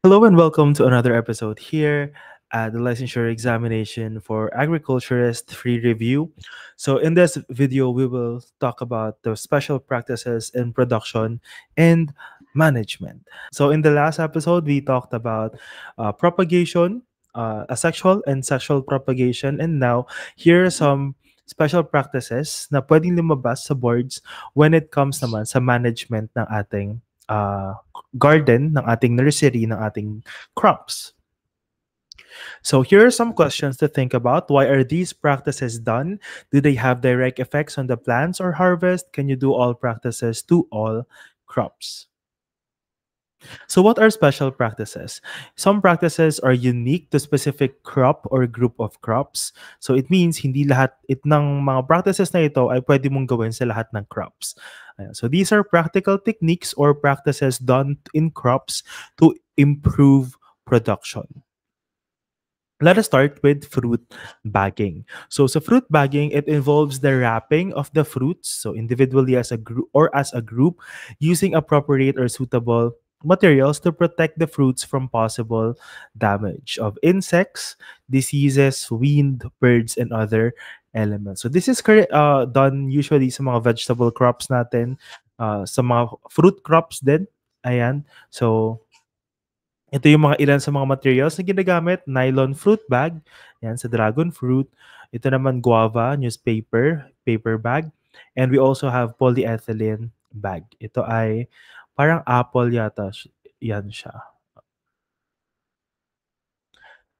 Hello and welcome to another episode here at the licensure examination for agriculturist free review. So in this video, we will talk about the special practices in production and management. So in the last episode, we talked about propagation, asexual and sexual propagation, and now here are some special practices na pwedeng lumabas sa boards when it comes naman sa management ng ating garden, ng ating nursery, ng ating crops. So here are some questions to think about. Why are these practices done? Do they have direct effects on the plants or harvest? Can you do all practices to all crops? So what are special practices? Some practices are unique to specific crop or group of crops. So it means hindi lahat ng mga practices na ito ay pwede mong gawin sa lahat ng crops. Ayan. So these are practical techniques or practices done in crops to improve production. Let us start with fruit bagging. So fruit bagging, it involves the wrapping of the fruits, so individually as a group or as a group, using appropriate or suitable materials to protect the fruits from possible damage of insects, diseases, wind, birds, and other elements. So this is done usually sa mga vegetable crops natin, sa mga fruit crops din. Ayan. So ito yung mga ilan sa mga materials na ginagamit. Nylon fruit bag, yan sa dragon fruit. Ito naman guava, newspaper, paper bag. And we also have polyethylene bag. Ito ay parang apple yata. Yan siya.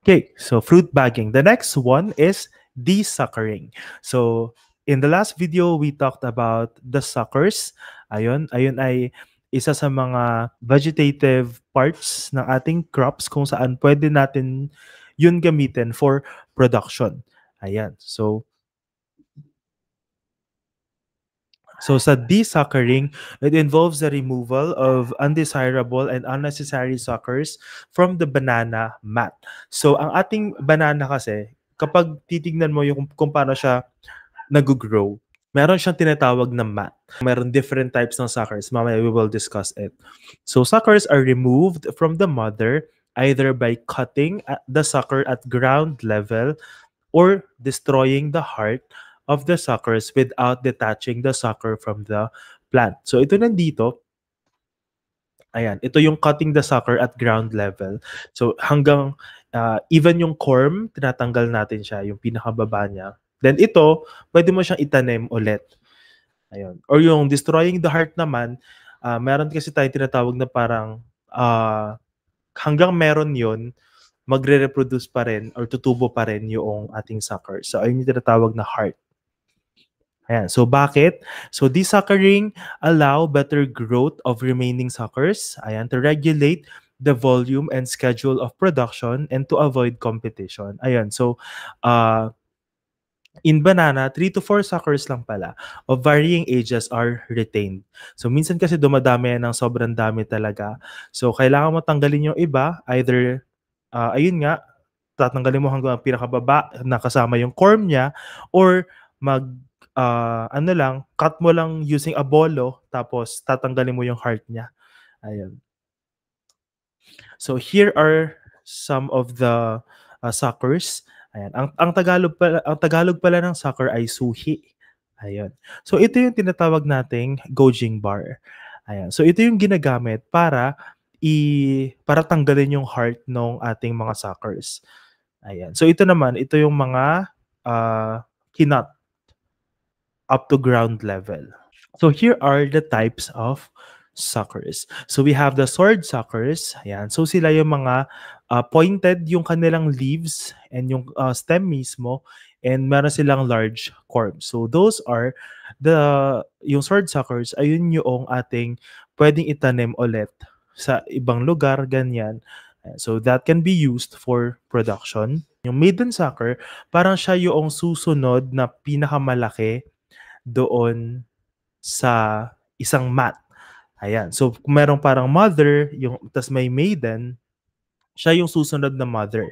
Okay, so fruit bagging. The next one is desuckering. So in the last video, we talked about the suckers. Ayun ay isa sa mga vegetative parts ng ating crops kung saan pwede natin yun gamitin for production. Ayan. So sa desuckering, it involves the removal of undesirable and unnecessary suckers from the banana mat. So ang ating banana kasi, kapag titignan mo yung kung paano siya nag-grow, meron siyang tinatawag na mat. Meron different types ng suckers. Mamaya we will discuss it. So suckers are removed from the mother either by cutting the sucker at ground level or destroying the heart of the suckers without detaching the sucker from the plant. So ito nandito, ayan, ito yung cutting the sucker at ground level. So hanggang even yung corm, tinatanggal natin siya, yung pinakababa niya. Then ito, pwede mo siyang itanim ulit. Ayun. Or yung destroying the heart naman, meron kasi tayo tinatawag na parang hanggang meron yun, magre-reproduce pa rin or tutubo pa rin yung ating sucker. So ayun yung tinatawag na heart. Ayan. So bakit? So desuckering allow better growth of remaining suckers, ayan, to regulate the volume and schedule of production and to avoid competition. Ayan. So in banana, 3 to 4 suckers lang pala of varying ages are retained. So minsan kasi dumadami yan ng sobrang dami talaga. So kailangan mo tanggalin yung iba, either ayun nga, tatanggalin mo hanggang pinakababa na kasama yung corm niya, or ano lang, cut mo lang using a bolo, tapos tatanggalin mo yung heart niya. Ayun. So here are some of the suckers. Ayan. Ang Tagalog pala ng sucker ay suhi. Ayun. So ito yung tinatawag nating gouging bar. Ayan. So ito yung ginagamit para tanggalin yung heart ng ating mga suckers. Ayan. So ito naman, ito yung mga kinut up to ground level. So here are the types of suckers. So we have the sword suckers. Ayan. So sila yung mga pointed yung kanilang leaves and yung stem mismo, and meron silang large corms. So those are yung sword suckers, ayun yung ating pwedeng itanim ulit sa ibang lugar, ganyan. So that can be used for production. Yung maiden sucker, parang siya yung susunod na pinakamalaki doon sa isang mat. Ayan. So, kung merong parang mother, tas may maiden, siya yung susunod na mother.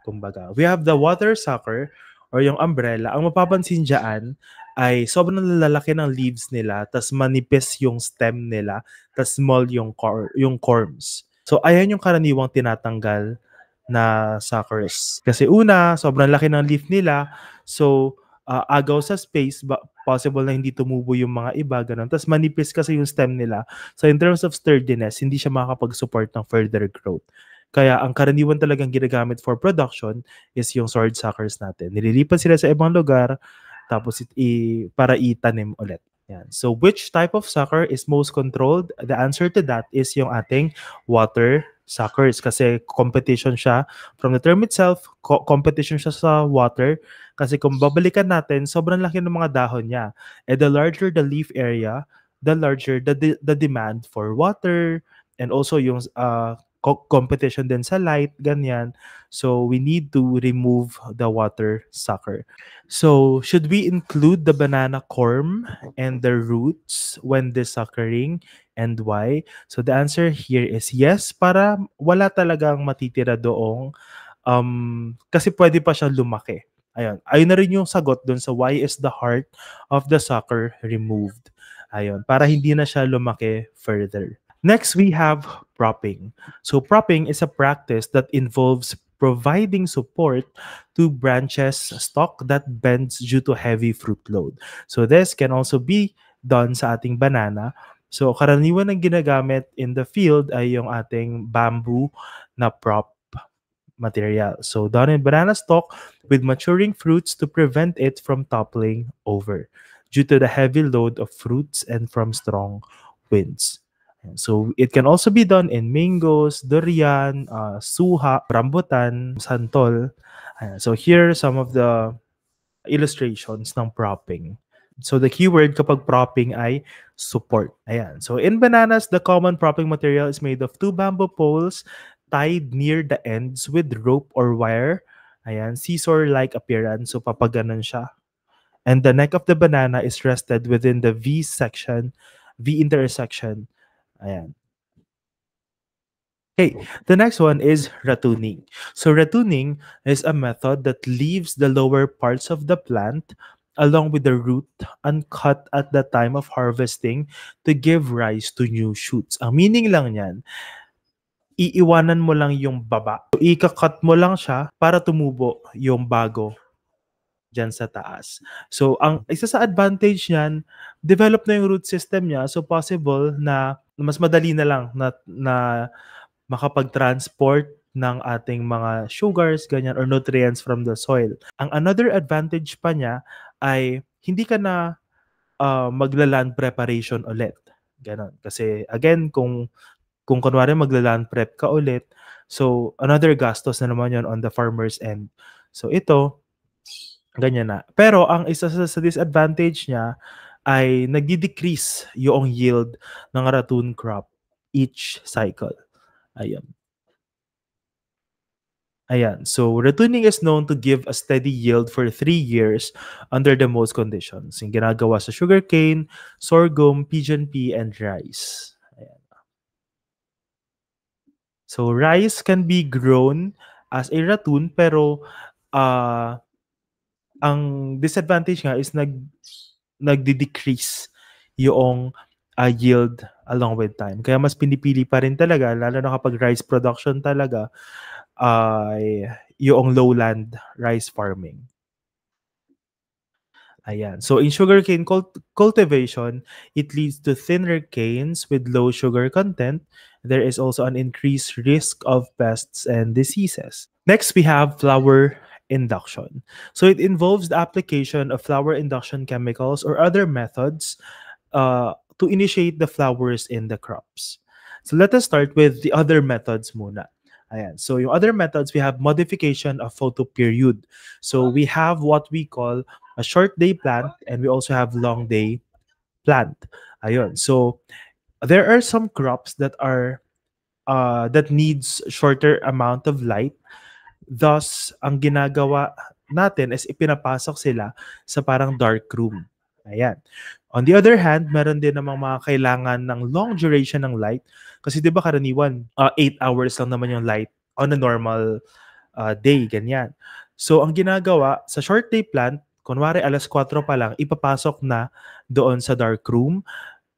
Kumbaga, we have the water sucker or yung umbrella. Ang mapapansin dyan ay sobrang lalaki ng leaves nila, tas manipis yung stem nila, tas small yung corms. So, ayan yung karaniwang tinatanggal na suckers. Kasi una, sobrang laki ng leaf nila. So, agaw sa space, possible na hindi tumubo yung mga iba, ganun. Tapos manipis kasi yung stem nila. So, in terms of sturdiness, hindi siya makakapag-support ng further growth. Kaya ang karaniwan talagang ginagamit for production is yung sword suckers natin. Nililipat sila sa ibang lugar, tapos para itanim ulit. Yan. So, which type of sucker is most controlled? The answer to that is yung ating water suckers kasi competition siya. From the term itself, competition siya sa water kasi kung babalikan natin, sobrang laki ng mga dahon niya. And the larger the leaf area, the larger the demand for water and also yung competition din sa light, ganyan. So, we need to remove the water sucker. So, should we include the banana corm and the roots when desuckering and why? So, the answer here is yes, para wala talagang matitira doong kasi pwede pa siyang lumaki. Ayun. Ayun na rin yung sagot dun sa why is the heart of the sucker removed. Ayun. Para hindi na siya lumaki further. Next, we have propping. So propping is a practice that involves providing support to branches stalk that bends due to heavy fruit load. So this can also be done sa ating banana. So karaniwan ng ginagamit in the field ay yung ating bamboo na prop material. So done in banana stalk with maturing fruits to prevent it from toppling over due to the heavy load of fruits and from strong winds. So it can also be done in mangoes, durian, suha, rambutan, santol. So here are some of the illustrations ng propping. So the keyword kapag propping ay support. Ayan. So in bananas, the common propping material is made of two bamboo poles tied near the ends with rope or wire. Ayan, seesaw-like appearance. So papaganon siya. And the neck of the banana is rested within the V intersection. Ayan. Okay, the next one is ratooning. So ratooning is a method that leaves the lower parts of the plant along with the root uncut at the time of harvesting to give rise to new shoots. Ang meaning lang niyan, iiwanan mo lang yung baba. So, ika-cut mo lang siya para tumubo yung bago dyan sa taas. So, ang isa sa advantage niyan, develop na yung root system niya. So, possible na mas madali na lang na makapag-transport ng ating mga sugars, ganyan, or nutrients from the soil. Ang another advantage pa niya ay hindi ka na magla-land preparation ulit. Ganon. Kasi again, kung kunwari magla-land prep ka ulit, so another gastos na naman yon on the farmer's end. So ito, ganyan na. Pero ang isa sa disadvantage niya ay nagdi-decrease yung yield ng ratoon crop each cycle. Ayun. Ayan. So, ratooning is known to give a steady yield for 3 years under the most conditions. Yung ginagawa sa sugarcane, sorghum, pigeon pea, and rice. Ayan. So, rice can be grown as a ratoon pero ang disadvantage nga is nagdi-decrease yung yield along with time. Kaya mas pinipili pa rin talaga, lalo na kapag rice production talaga, ay yung lowland rice farming. Ayan. So in sugarcane cultivation, it leads to thinner canes with low sugar content. There is also an increased risk of pests and diseases. Next, we have flower induction. So it involves the application of flower induction chemicals or other methods to initiate the flowers in the crops. So let us start with the other methods muna. Ayan. So yung other methods, we have modification of photoperiod. So we have what we call a short day plant and we also have long day plant. Ayun. So there are some crops that are that needs shorter amount of light. Thus, ang ginagawa natin is ipinapasok sila sa parang dark room. Ayan. On the other hand, meron din namang mga kailangan ng long duration ng light. Kasi di ba karaniwan, 8 hours lang naman yung light on a normal day, ganyan. So, ang ginagawa sa short day plant, kunwari alas 4 pa lang, ipapasok na doon sa dark room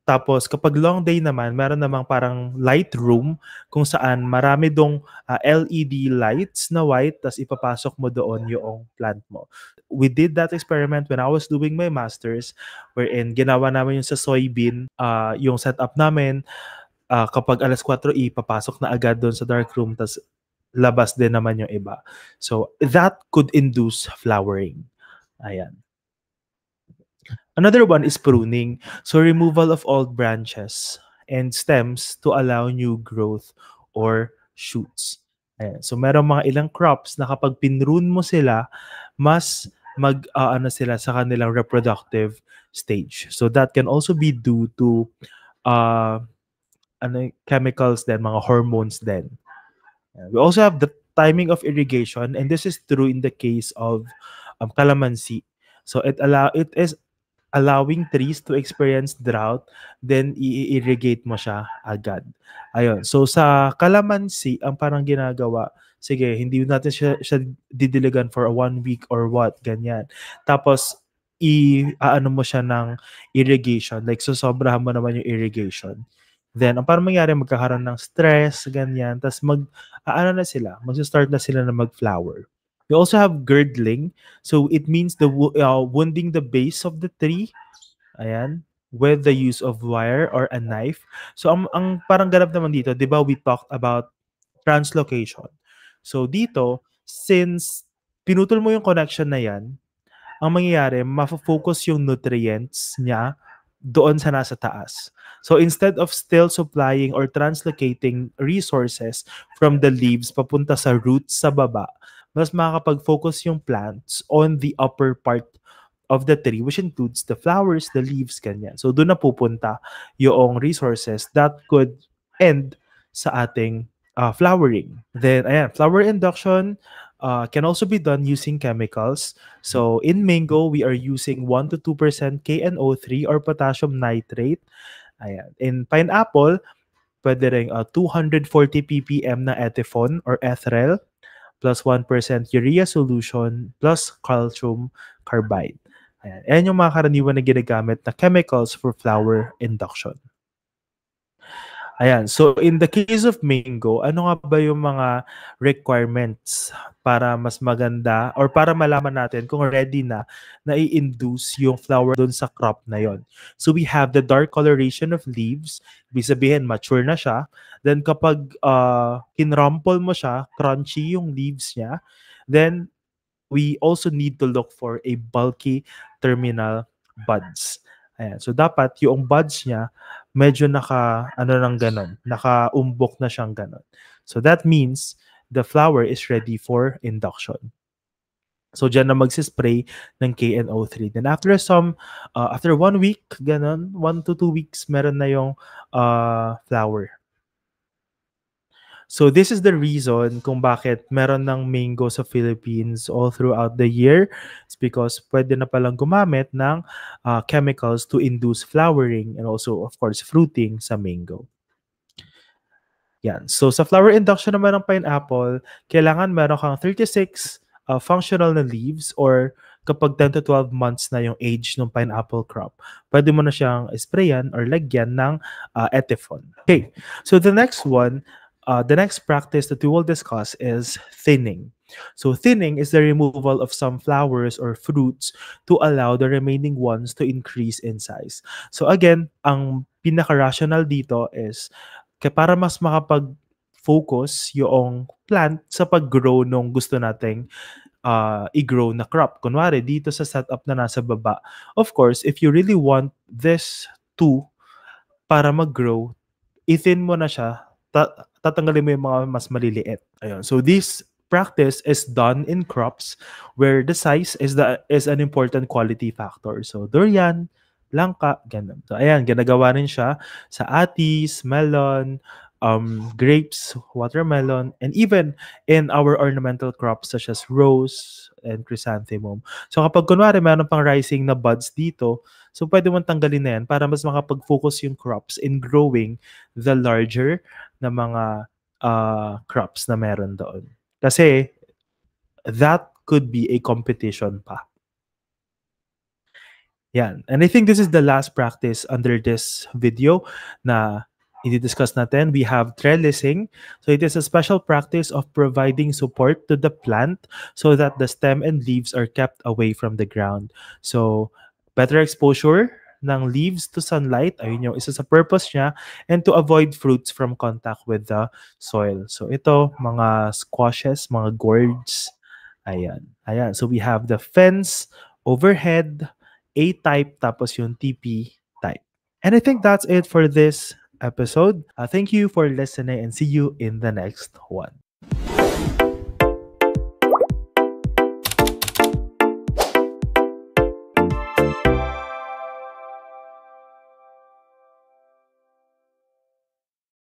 Tapos kapag long day naman, meron namang parang light room kung saan marami dong LED lights na white, tas ipapasok mo doon yung plant mo. We did that experiment when I was doing my masters, wherein ginawa namin yung sa soybean, yung setup namin, kapag alas 4 ipapasok na agad doon sa dark room, tas labas din naman yung iba. So that could induce flowering. Ayan. Another one is pruning. So removal of old branches and stems to allow new growth or shoots. Ayan. So meron mga ilang crops na kapag pinrune mo sila, mas ano sila sa kanilang reproductive stage. So that can also be due to uh, chemicals then, mga hormones then. We also have the timing of irrigation, and this is true in the case of calamansi. So it is allowing trees to experience drought, then i-irrigate mo siya agad. Ayun. So sa calamansi, ang parang ginagawa, sige, hindi natin siya didiligan for a 1 week or what, ganyan. Tapos, aano mo siya ng irrigation, like sosobrahan mo naman yung irrigation. Then, ang parang mangyari, magkakaroon ng stress, ganyan. Tapos ano na sila, mag-start na sila na mag-flower. We also have girdling. So it means the wounding the base of the tree, ayan, with the use of wire or a knife. So ang parang ganap naman dito, 'di ba we talked about translocation. So dito, since pinutol mo yung connection na 'yan, ang mangyayari, mafo-focus yung nutrients niya doon sa nasa taas. So instead of still supplying or translocating resources from the leaves papunta sa roots sa baba, mas makakapag-focus yung plants on the upper part of the tree, which includes the flowers, the leaves, ganyan. So doon na pupunta yung resources that could end sa ating flowering. Then, ayan, flower induction can also be done using chemicals. So in mango, we are using 1 to 2% KNO3 or potassium nitrate. Ayan. In pineapple, pwede rin 240 ppm na etifon or ethyl plus 1% urea solution plus calcium carbide. Ayan. Ayan yung mga karaniwan na ginagamit na chemicals for flower induction. Ayan. So in the case of mango, ano nga ba yung mga requirements para mas maganda or para malaman natin kung ready na i-induce yung flower doon sa crop na yon? So we have the dark coloration of leaves. Ibig sabihin, mature na siya. Then kapag kinrumple mo siya, crunchy yung leaves niya, then we also need to look for a bulky terminal buds. Ayan. So dapat yung buds niya medyo ano ng ganon, nakaumbok na siyang ganon. So that means the flower is ready for induction. So diyan na magsispray ng KNO3. Then after 1 week, ganon, 1 to 2 weeks, meron na yung flower. So this is the reason kung bakit meron ng mango sa Philippines all throughout the year. It's because pwede na palang gumamit ng chemicals to induce flowering and also, of course, fruiting sa mango. Yan. So sa flower induction naman ng pineapple, kailangan meron kang 36 functional na leaves, or kapag 10 to 12 months na yung age ng pineapple crop, pwede mo na siyang sprayan or lagyan ng etifon. Okay. So the next practice that we will discuss is thinning. So thinning is the removal of some flowers or fruits to allow the remaining ones to increase in size. So again, ang pinaka-rational dito is para mas makapag-focus yung plant sa pag-grow nung gusto nating i-grow na crop. Kunwari, dito sa setup na nasa baba. Of course, if you really want this para mag-grow, ithin mo na siya, tatanggalin mo yung mga mas maliliit. Ayun. So this practice is done in crops where the size is an important quality factor. So durian, langka, ganun. So ayan, ginagawa rin siya sa atis, melon, grapes, watermelon, and even in our ornamental crops such as rose and chrysanthemum. So kapag kunwari meron pang rising na buds dito, so pwede mong tanggalin na yan para mas makapag-focus yung crops in growing the larger na mga crops na meron doon. Kasi that could be a competition pa. Yeah. And I think this is the last practice under this video na i-discuss natin. We have trellising. So it is a special practice of providing support to the plant so that the stem and leaves are kept away from the ground. So better exposure ng leaves to sunlight, ayun yung isa sa purpose niya, and to avoid fruits from contact with the soil. So ito, mga squashes, mga gourds, ayan. Ayan. So we have the fence, overhead, A-type, tapos yung TP type. And I think that's it for this episode. Thank you for listening and see you in the next one.